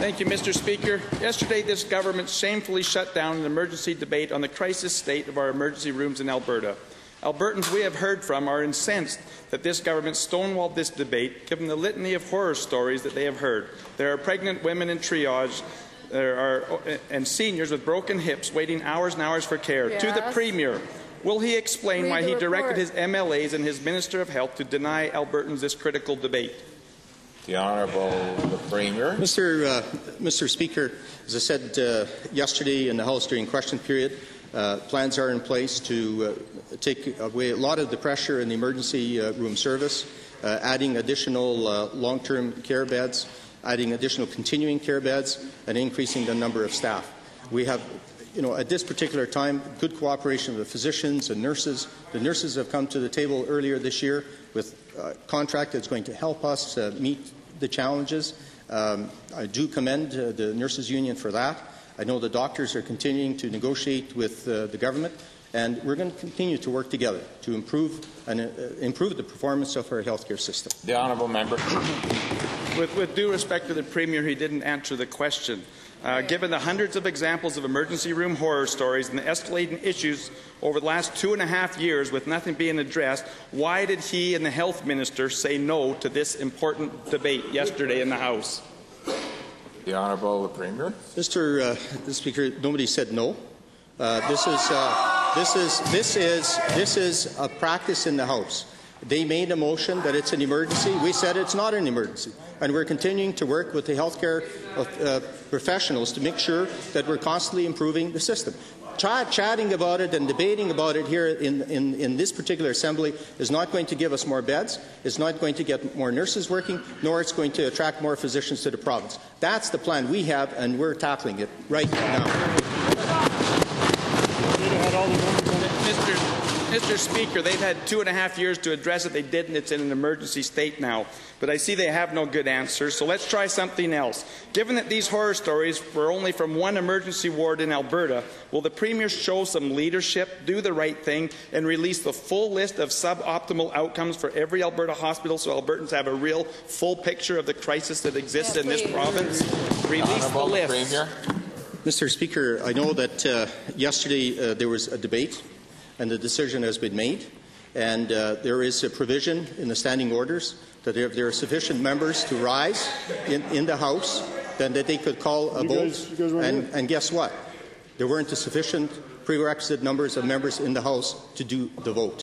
Thank you, Mr. Speaker. Yesterday, this government shamefully shut down an emergency debate on the crisis state of our emergency rooms in Alberta. Albertans we have heard from are incensed that this government stonewalled this debate, given the litany of horror stories that they have heard. There are pregnant women in triage, and seniors with broken hips waiting hours and hours for care. Yes. To the Premier, will he explain why he directed his MLAs and his Minister of Health to deny Albertans this critical debate? The Honourable the Premier. Mr. Speaker, as I said yesterday in the House during question period, plans are in place to take away a lot of the pressure in the emergency room service, adding additional long-term care beds, adding additional continuing care beds, and increasing the number of staff. We have, at this particular time, good cooperation with physicians and nurses. The nurses have come to the table earlier this year with a contract that's going to help us meet the challenges. I do commend the Nurses Union for that. I know the doctors are continuing to negotiate with the government, and we're going to continue to work together to improve the performance of our healthcare system. The honourable member. With due respect to the Premier, he didn't answer the question. Given the hundreds of examples of emergency room horror stories and the escalating issues over the last 2.5 years with nothing being addressed, why did he and the Health Minister say no to this important debate yesterday in the House? The Honourable the Premier. Mr. Speaker, nobody said no. This is a practice in the House. They made a motion that it's an emergency. We said it's not an emergency. And we're continuing to work with the healthcare professionals to make sure that we're constantly improving the system. Chatting about it and debating about it here in this particular assembly is not going to give us more beds, it's not going to get more nurses working, nor it's going to attract more physicians to the province. That's the plan we have, and we're tackling it right now. Mr. Speaker, they've had 2.5 years to address it. They didn't. It's in an emergency state now. But I see they have no good answers, so let's try something else. Given that these horror stories were only from one emergency ward in Alberta, will the Premier show some leadership, do the right thing, and release the full list of suboptimal outcomes for every Alberta hospital so Albertans have a real full picture of the crisis that exists in this province? Release the list. Premier. Mr. Speaker, I know that yesterday there was a debate and the decision has been made, and there is a provision in the standing orders that if there are sufficient members to rise in the House, then that they could call a vote. And guess what? There weren't a sufficient prerequisite numbers of members in the House to do the vote.